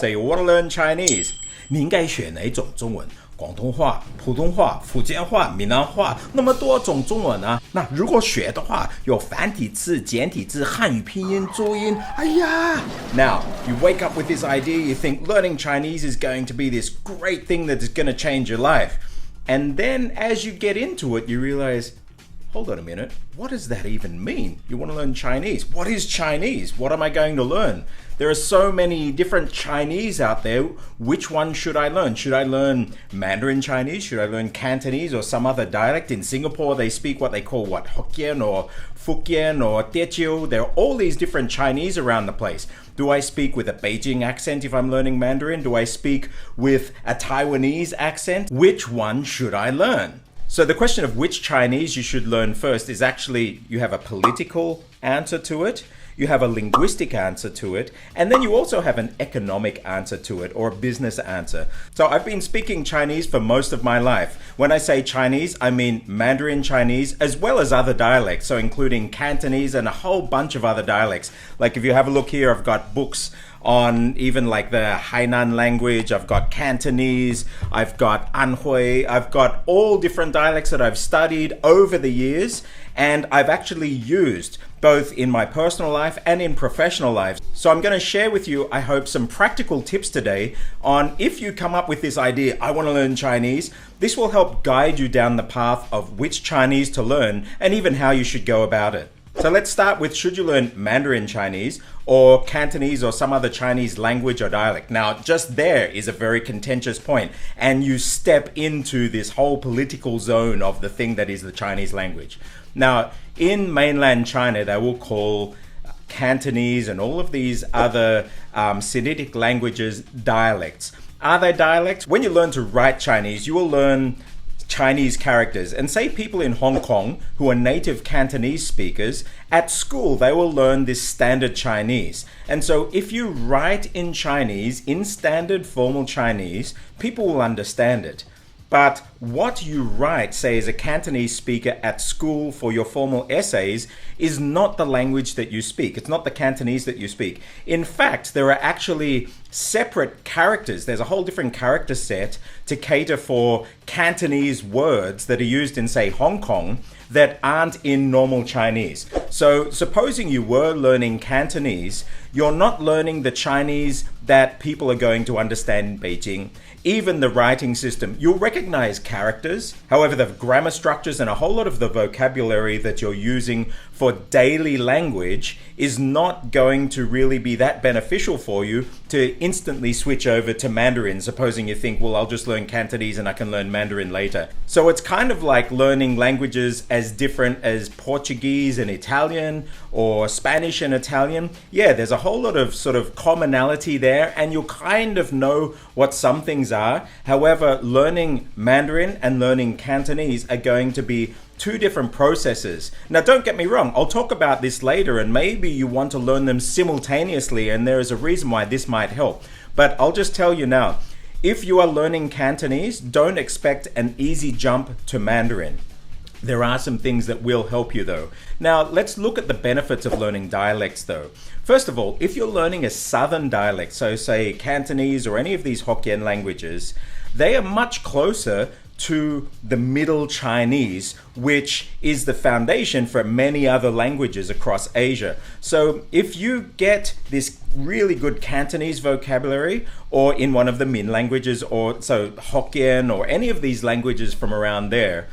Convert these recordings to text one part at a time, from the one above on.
So you want to learn Chinese? 你应该选哪种中文？广东话、普通话、福建话、闽南话，那么多种中文啊。那如果学的话，有繁体字、简体字、汉语拼音、注音。哎呀 ！Now you wake up with this idea, you think learning Chinese is going to be this great thing that is going to change your life, and then as you get into it, you realize. Hold on a minute, what does that even mean? You want to learn Chinese. What is Chinese? What am I going to learn? There are so many different Chinese out there. Which one should I learn? Should I learn Mandarin Chinese? Should I learn Cantonese or some other dialect? In Singapore, they speak what they call Hokkien or Fujian or Teochew. There are all these different Chinese around the place. Do I speak with a Beijing accent if I'm learning Mandarin? Do I speak with a Taiwanese accent? Which one should I learn? So the question of which Chinese you should learn first is actually, you have a political answer to it, you have a linguistic answer to it, and then you also have an economic answer to it, or a business answer. So I've been speaking Chinese for most of my life. When I say Chinese, I mean Mandarin Chinese, as well as other dialects, so including Cantonese and a whole bunch of other dialects. Like if you have a look here, I've got books on even like the Hainan language, I've got Cantonese, I've got Anhui, I've got all different dialects that I've studied over the years, and I've actually used both in my personal life and in professional life. So I'm going to share with you, I hope, some practical tips today on if you come up with this idea, I want to learn Chinese, this will help guide you down the path of which Chinese to learn and even how you should go about it. So let's start with, should you learn Mandarin Chinese or Cantonese or some other Chinese language or dialect? Now, just there is a very contentious point, and you step into this whole political zone of the thing that is the Chinese language. Now, in mainland China, they will call Cantonese and all of these other Sinitic languages dialects. Are they dialects? When you learn to write Chinese, you will learn Chinese characters, and say people in Hong Kong who are native Cantonese speakers, at school they will learn this standard Chinese. And so if you write in Chinese, in standard formal Chinese, people will understand it. But what you write, say as a Cantonese speaker at school for your formal essays, is not the language that you speak. It's not the Cantonese that you speak. In fact, there are actually separate characters. There's a whole different character set to cater for Cantonese words that are used in, say, Hong Kong that aren't in normal Chinese. So supposing you were learning Cantonese, you're not learning the Chinese that people are going to understand in Beijing. Even the writing system, you'll recognize characters. However, the grammar structures and a whole lot of the vocabulary that you're using for daily language is not going to really be that beneficial for you to instantly switch over to Mandarin, supposing you think, well, I'll just learn Cantonese and I can learn Mandarin later. So it's kind of like learning languages as different as Portuguese and Italian or Spanish and Italian. Yeah, there's a whole lot of sort of commonality there, and you'll kind of know what some things are. However, learning Mandarin and learning Cantonese are going to be two different processes. Now, don't get me wrong, I'll talk about this later, and maybe you want to learn them simultaneously, and there is a reason why this might help. But I'll just tell you now, if you are learning Cantonese, don't expect an easy jump to Mandarin. There are some things that will help you though. Now, let's look at the benefits of learning dialects though. First of all, if you're learning a southern dialect, so say Cantonese or any of these Hokkien languages, they are much closer to the Middle Chinese, which is the foundation for many other languages across Asia. So if you get this really good Cantonese vocabulary, or in one of the Min languages, or so Hokkien or any of these languages from around there,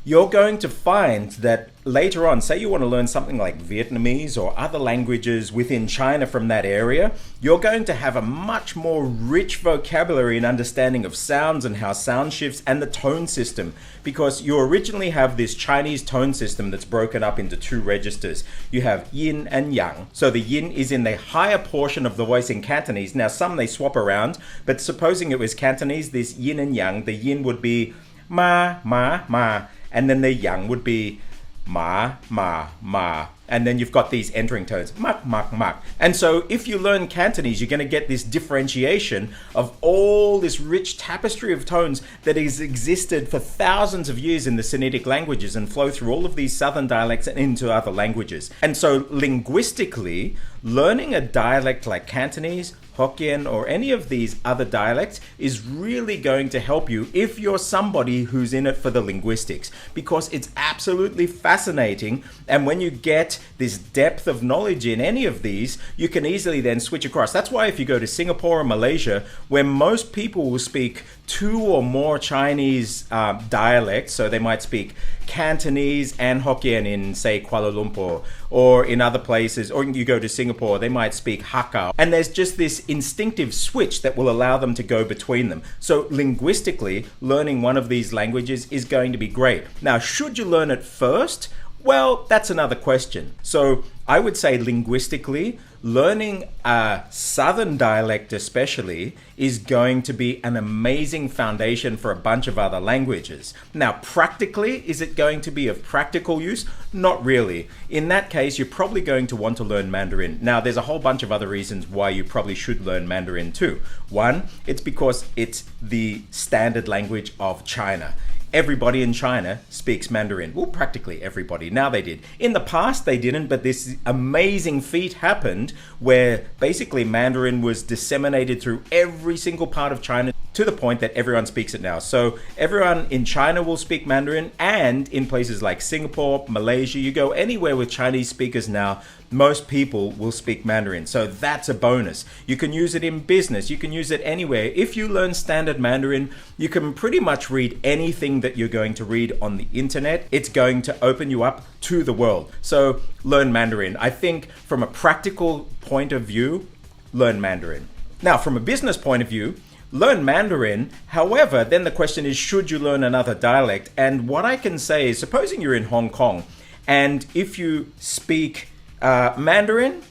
you're going to find that later on, say you want to learn something like Vietnamese or other languages within China from that area, you're going to have a much more rich vocabulary and understanding of sounds and how sound shifts and the tone system, because you originally have this Chinese tone system that's broken up into two registers. You have yin and yang. So the yin is in the higher portion of the voice in Cantonese. Now some they swap around, but supposing it was Cantonese, this yin and yang, the yin would be ma, ma, ma. And then the yang would be ma, ma, ma. And then you've got these entering tones, mak, mak, mak. And so if you learn Cantonese, you're going to get this differentiation of all this rich tapestry of tones that has existed for thousands of years in the Sinitic languages and flow through all of these southern dialects and into other languages. And so linguistically, learning a dialect like Cantonese, Hokkien, or any of these other dialects is really going to help you if you're somebody who's in it for the linguistics, because it's absolutely fascinating. And when you get this depth of knowledge in any of these, you can easily then switch across. That's why if you go to Singapore or Malaysia, where most people will speak 2 or more Chinese dialects, so they might speak Cantonese and Hokkien in, say, Kuala Lumpur, or in other places, or you go to Singapore, they might speak Hakka. And there's just this instinctive switch that will allow them to go between them. So linguistically, learning one of these languages is going to be great. Now, should you learn it first? Well, that's another question. So I would say linguistically, learning a southern dialect especially is going to be an amazing foundation for a bunch of other languages. Now, practically, is it going to be of practical use? Not really. In that case, you're probably going to want to learn Mandarin. Now, there's a whole bunch of other reasons why you probably should learn Mandarin too. One, it's because it's the standard language of China. Everybody in China speaks Mandarin. Well, practically everybody. Now they did. In the past, they didn't, but this amazing feat happened where basically Mandarin was disseminated through every single part of China to the point that everyone speaks it now. So everyone in China will speak Mandarin, and in places like Singapore, Malaysia, you go anywhere with Chinese speakers now, most people will speak Mandarin. So that's a bonus. You can use it in business. You can use it anywhere. If you learn standard Mandarin, you can pretty much read anything that you're going to read on the internet. It's going to open you up to the world. So learn Mandarin. I think from a practical point of view, learn Mandarin. Now, from a business point of view, learn Mandarin. However, then the question is, should you learn another dialect? And what I can say is, supposing you're in Hong Kong, and if you speak Mandarin,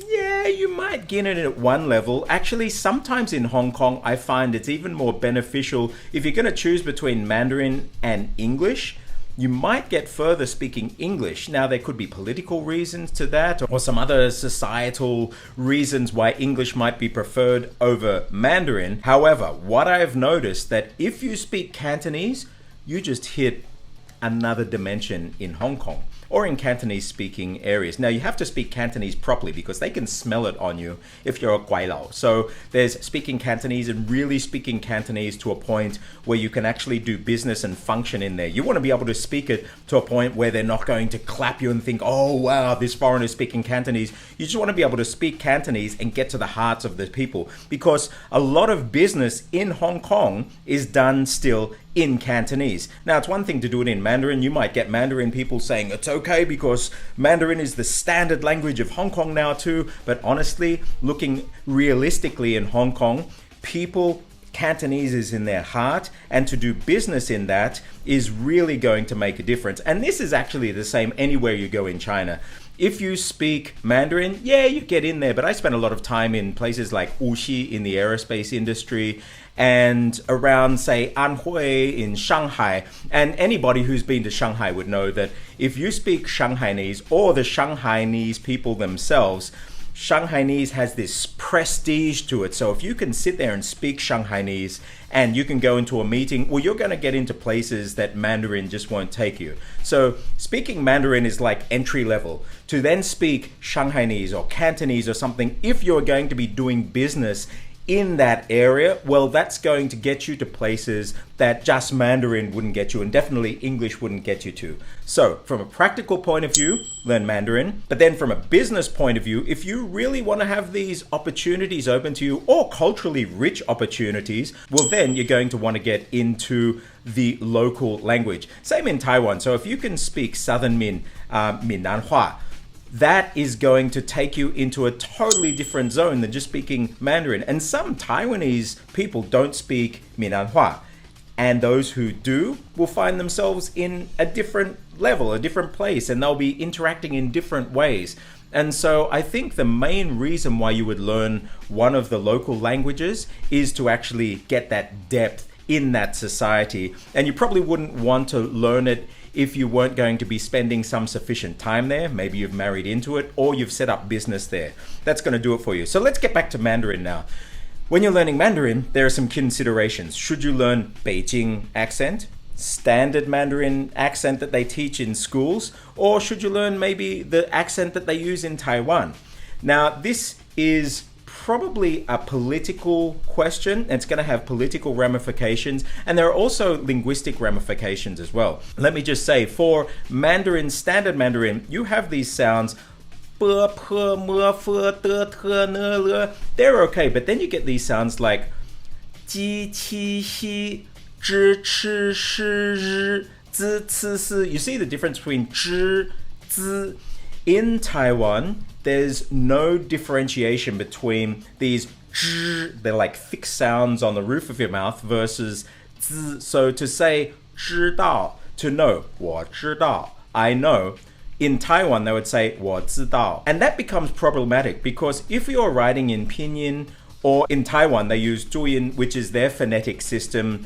yeah, you might get it at one level. Actually, sometimes in Hong Kong, I find it's even more beneficial if you're going to choose between Mandarin and English. You might get further speaking English. Now, there could be political reasons to that, or some other societal reasons why English might be preferred over Mandarin. However, what I've noticed that if you speak Cantonese, you just hit another dimension in Hong Kong or in Cantonese speaking areas. Now, you have to speak Cantonese properly because they can smell it on you if you're a Guailao. So there's speaking Cantonese and really speaking Cantonese to a point where you can actually do business and function in there. You want to be able to speak it to a point where they're not going to clap you and think, oh wow, this foreigner is speaking Cantonese. You just want to be able to speak Cantonese and get to the hearts of the people, because a lot of business in Hong Kong is done still in Cantonese. Now, it's one thing to do it in Mandarin. You might get Mandarin people saying it's okay because Mandarin is the standard language of Hong Kong now too. But honestly, looking realistically in Hong Kong, people, Cantonese is in their heart, and to do business in that is really going to make a difference. And this is actually the same anywhere you go in China. If you speak Mandarin, yeah, you get in there. But I spent a lot of time in places like Wuxi in the aerospace industry, and around, say, Anhui in Shanghai. And anybody who's been to Shanghai would know that if you speak Shanghainese, or the Shanghainese people themselves, Shanghainese has this prestige to it. So if you can sit there and speak Shanghainese and you can go into a meeting, well, you're going to get into places that Mandarin just won't take you. So speaking Mandarin is like entry level. To then speak Shanghainese or Cantonese or something, if you're going to be doing business in that area, well, that's going to get you to places that just Mandarin wouldn't get you, and definitely English wouldn't get you to. So from a practical point of view, learn Mandarin. But then from a business point of view, if you really want to have these opportunities open to you, or culturally rich opportunities, well, then you're going to want to get into the local language. Same in Taiwan. So if you can speak Southern Minnan-Hua, that is going to take you into a totally different zone than just speaking Mandarin. And some Taiwanese people don't speak Minnan-Hua, and those who do will find themselves in a different level, a different place, and they'll be interacting in different ways. And so I think the main reason why you would learn one of the local languages is to actually get that depth in that society. And you probably wouldn't want to learn it if you weren't going to be spending some sufficient time there. Maybe you've married into it, or you've set up business there. That's going to do it for you. So let's get back to Mandarin now. When you're learning Mandarin, there are some considerations. Should you learn Beijing accent, standard Mandarin accent that they teach in schools, or should you learn maybe the accent that they use in Taiwan? Now, this is probably a political question. It's going to have political ramifications, and there are also linguistic ramifications as well. Let me just say, for Mandarin, standard Mandarin, you have these sounds. They're okay, but then you get these sounds like ji, qi, xi, zhi, chi, shi, zi, ci, si. You see the difference between zhi, zi. In Taiwan, there's no differentiation between these zhi, they're like thick sounds on the roof of your mouth, versus zi. So to say 知道, to know, 我知道, I know. In Taiwan, they would say 我知道. And that becomes problematic because if you're writing in Pinyin, or in Taiwan, they use Zhuyin, which is their phonetic system,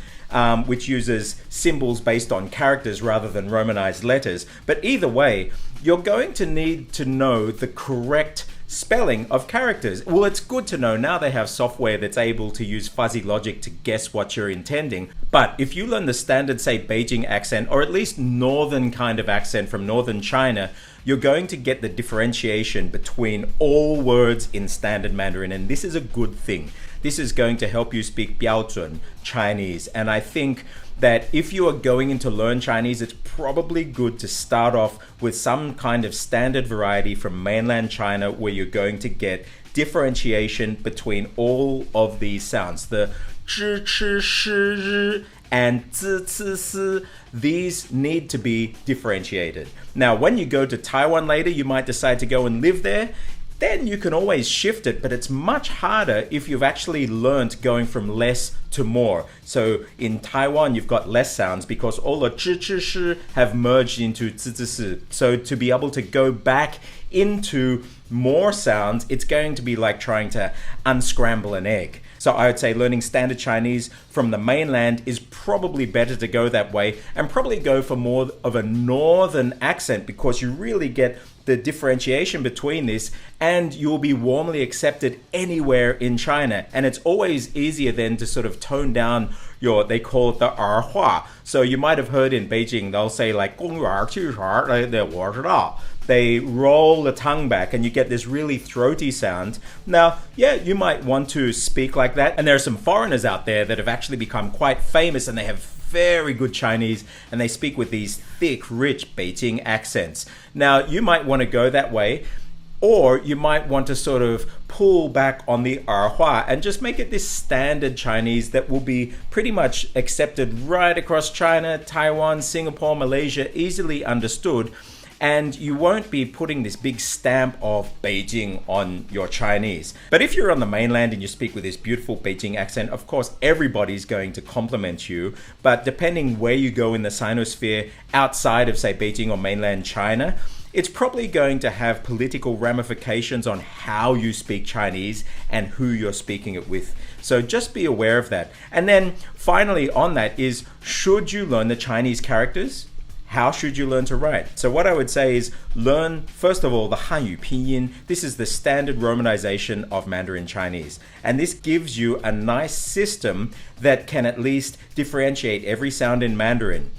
which uses symbols based on characters rather than Romanized letters. But either way, you're going to need to know the correct spelling of characters. Well, it's good to know. Now they have software that's able to use fuzzy logic to guess what you're intending. But if you learn the standard, say, Beijing accent, or at least northern kind of accent from northern China, you're going to get the differentiation between all words in standard Mandarin, and this is a good thing. This is going to help you speak 标准 Chinese, and I think that if you are going in to learn Chinese, it's probably good to start off with some kind of standard variety from mainland China where you're going to get differentiation between all of these sounds. The zhi, chi, shi, ri, and zi, ci, si, these need to be differentiated. Now, when you go to Taiwan later, you might decide to go and live there. Then you can always shift it, but it's much harder if you've actually learned going from less to more. So in Taiwan, you've got less sounds because all the zhi, chi, shi have merged into zi, ci, si. So to be able to go back into more sounds, it's going to be like trying to unscramble an egg. So I would say learning standard Chinese from the mainland is probably better to go that way, and probably go for more of a northern accent because you really get the differentiation between this, and you'll be warmly accepted anywhere in China. And it's always easier then to sort of tone down your, they call it the 儿化. So you might have heard in Beijing, they'll say like 公园去啥,我知道. They roll the tongue back and you get this really throaty sound. Now, yeah, you might want to speak like that. And there are some foreigners out there that have actually become quite famous, and they have very good Chinese, and they speak with these thick, rich Beijing accents. Now, you might want to go that way, or you might want to sort of pull back on the 儿化 and just make it this standard Chinese that will be pretty much accepted right across China, Taiwan, Singapore, Malaysia, easily understood. And you won't be putting this big stamp of Beijing on your Chinese. But if you're on the mainland and you speak with this beautiful Beijing accent, of course, everybody's going to compliment you. But depending where you go in the Sinosphere, outside of, say, Beijing or mainland China, it's probably going to have political ramifications on how you speak Chinese and who you're speaking it with. So just be aware of that. And then finally on that is, should you learn the Chinese characters? How should you learn to write? So what I would say is learn, first of all, the Hanyu Pinyin. This is the standard romanization of Mandarin Chinese. And this gives you a nice system that can at least differentiate every sound in Mandarin.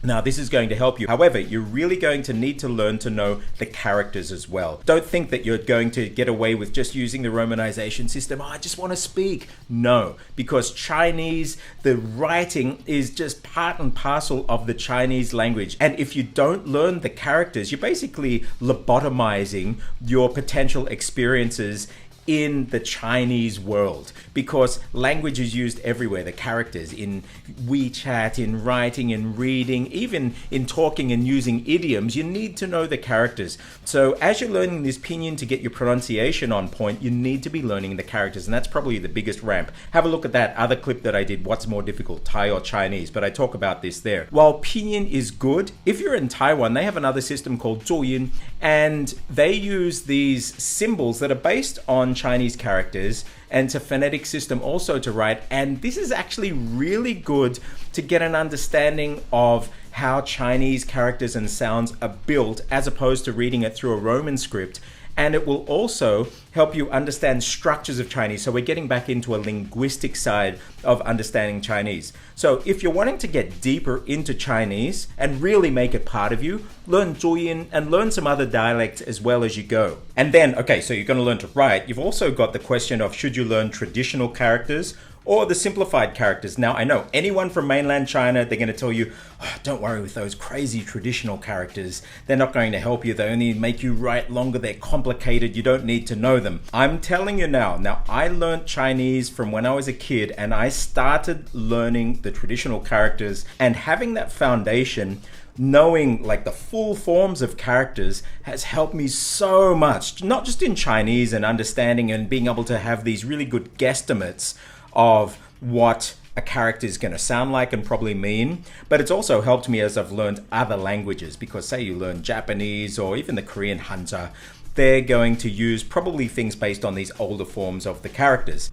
Now, this is going to help you. However, you're really going to need to learn to know the characters as well. Don't think that you're going to get away with just using the romanization system. Oh, I just want to speak. No, because Chinese, the writing is just part and parcel of the Chinese language. And if you don't learn the characters, you're basically lobotomizing your potential experiences in the Chinese world, because language is used everywhere. The characters in WeChat, in writing, in reading, even in talking and using idioms, you need to know the characters. So as you're learning this Pinyin to get your pronunciation on point, you need to be learning the characters, and that's probably the biggest ramp. Have a look at that other clip that I did, what's more difficult, Thai or Chinese, but I talk about this there. While Pinyin is good, if you're in Taiwan, they have another system called Zhuyin, and they use these symbols that are based on Chinese characters, and it's a phonetic system also to write. And this is actually really good to get an understanding of how Chinese characters and sounds are built, as opposed to reading it through a Roman script and it will also help you understand structures of Chinese. So we're getting back into a linguistic side of understanding Chinese. So if you're wanting to get deeper into Chinese and really make it part of you, learn Zhuyin and learn some other dialects as well as you go. And then, okay, so you're going to learn to write. You've also got the question of should you learn traditional characters or the simplified characters. Now, I know anyone from mainland China, they're going to tell you, oh, don't worry with those crazy traditional characters. They're not going to help you. They only make you write longer. They're complicated. You don't need to know them. I'm telling you now. Now, I learned Chinese from when I was a kid, and I started learning the traditional characters, and having that foundation, knowing like the full forms of characters, has helped me so much, not just in Chinese and understanding and being able to have these really good guesstimates of what a character is going to sound like and probably mean, but it's also helped me as I've learned other languages, because say you learn Japanese or even the Korean Hanja, they're going to use probably things based on these older forms of the characters.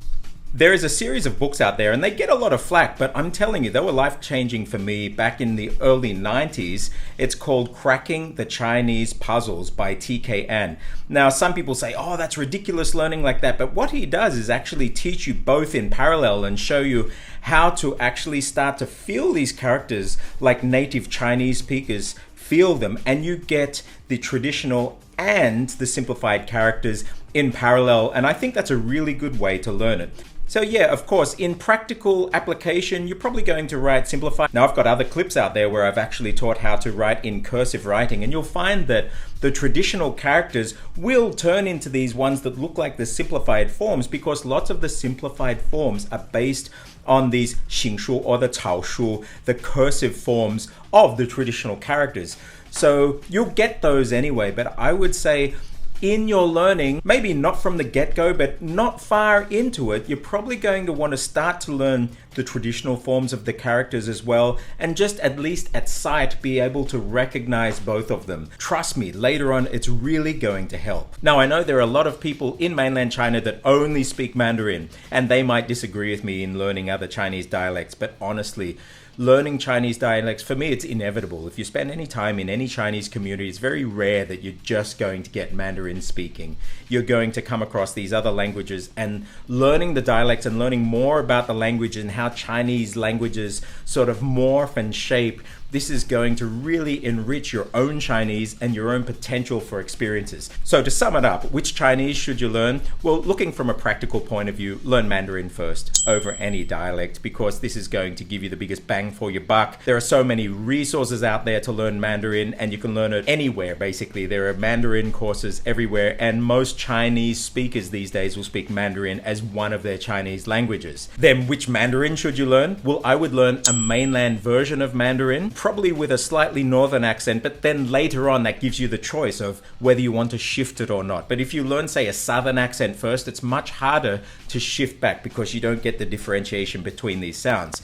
There is a series of books out there and they get a lot of flack, but I'm telling you, they were life-changing for me back in the early 90s. It's called Cracking the Chinese Puzzles by T.K. An. Now, some people say, oh, that's ridiculous learning like that. But what he does is actually teach you both in parallel and show you how to actually start to feel these characters like native Chinese speakers feel them. And you get the traditional and the simplified characters in parallel. And I think that's a really good way to learn it. So yeah, of course, in practical application, you're probably going to write simplified. Now I've got other clips out there where I've actually taught how to write in cursive writing, and you'll find that the traditional characters will turn into these ones that look like the simplified forms, because lots of the simplified forms are based on these 形书 or the 草书, the cursive forms of the traditional characters. So you'll get those anyway, but I would say in your learning, maybe not from the get-go, but not far into it, you're probably going to want to start to learn the traditional forms of the characters as well, and just at least at sight be able to recognize both of them. Trust me, later on it's really going to help. Now, I know there are a lot of people in mainland China that only speak Mandarin, and they might disagree with me in learning other Chinese dialects, but honestly, learning Chinese dialects, for me, it's inevitable. If you spend any time in any Chinese community, it's very rare that you're just going to get Mandarin speaking. You're going to come across these other languages, and learning the dialects and learning more about the language and how Chinese languages sort of morph and shape, this is going to really enrich your own Chinese and your own potential for experiences. So to sum it up, which Chinese should you learn? Well, looking from a practical point of view, learn Mandarin first over any dialect, because this is going to give you the biggest bang for your buck. There are so many resources out there to learn Mandarin, and you can learn it anywhere, basically. There are Mandarin courses everywhere, and most Chinese speakers these days will speak Mandarin as one of their Chinese languages. Then which Mandarin should you learn? Well, I would learn a mainland version of Mandarin, probably with a slightly northern accent, but then later on that gives you the choice of whether you want to shift it or not. But if you learn, say, a southern accent first, it's much harder to shift back because you don't get the differentiation between these sounds.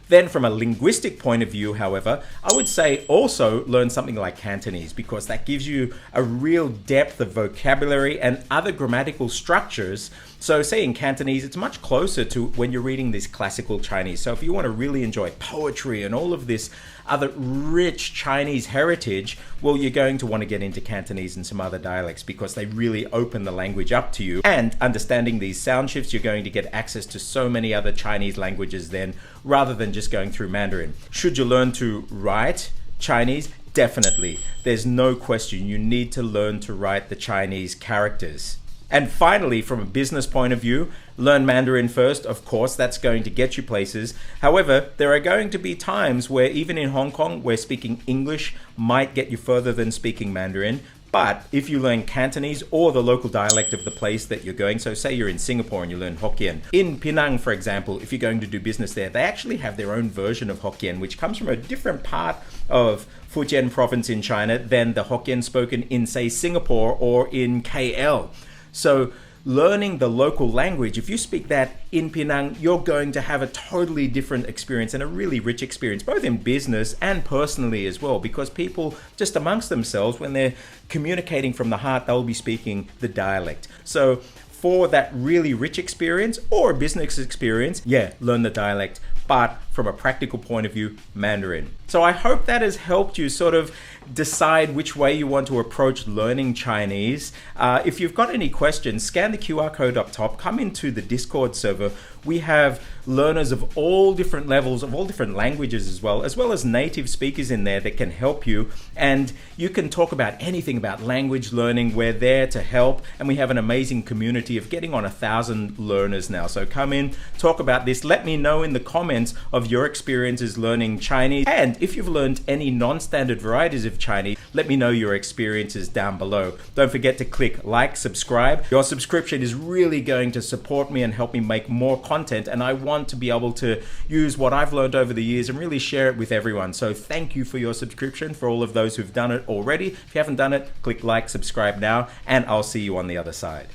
Then from a linguistic point of view, however, I would say also learn something like Cantonese, because that gives you a real depth of vocabulary and other grammatical structures. So say in Cantonese, it's much closer to when you're reading this classical Chinese. So if you want to really enjoy poetry and all of this other rich Chinese heritage, well, you're going to want to get into Cantonese and some other dialects, because they really open the language up to you. And understanding these sound shifts, you're going to get access to so many other Chinese languages then, rather than just going through Mandarin. Should you learn to write Chinese? Definitely. There's no question. You need to learn to write the Chinese characters. And finally, from a business point of view, learn Mandarin first. Of course, that's going to get you places. However, there are going to be times where even in Hong Kong, where speaking English might get you further than speaking Mandarin. But if you learn Cantonese or the local dialect of the place that you're going, so say you're in Singapore and you learn Hokkien. In Penang, for example, if you're going to do business there, they actually have their own version of Hokkien, which comes from a different part of Fujian province in China than the Hokkien spoken in, say, Singapore or in KL. So learning the local language, if you speak that in Penang, you're going to have a totally different experience and a really rich experience, both in business and personally as well, because people just amongst themselves, when they're communicating from the heart, they'll be speaking the dialect. So for that really rich experience or business experience, yeah, learn the dialect. But from a practical point of view, Mandarin. So I hope that has helped you sort of decide which way you want to approach learning Chinese. If you've got any questions, scan the QR code up top, come into the Discord server. We have learners of all different levels, of all different languages as well as native speakers in there that can help you. And you can talk about anything about language learning. We're there to help. And we have an amazing community of getting on 1,000 learners now. So come in, talk about this. Let me know in the comments of your experiences learning Chinese. And if you've learned any non-standard varieties of Chinese, let me know your experiences down below. Don't forget to click like, subscribe. Your subscription is really going to support me and help me make more content, and I want to be able to use what I've learned over the years and really share it with everyone. So thank you for your subscription, for all of those who've done it already. If you haven't done it, click like, subscribe now, and I'll see you on the other side.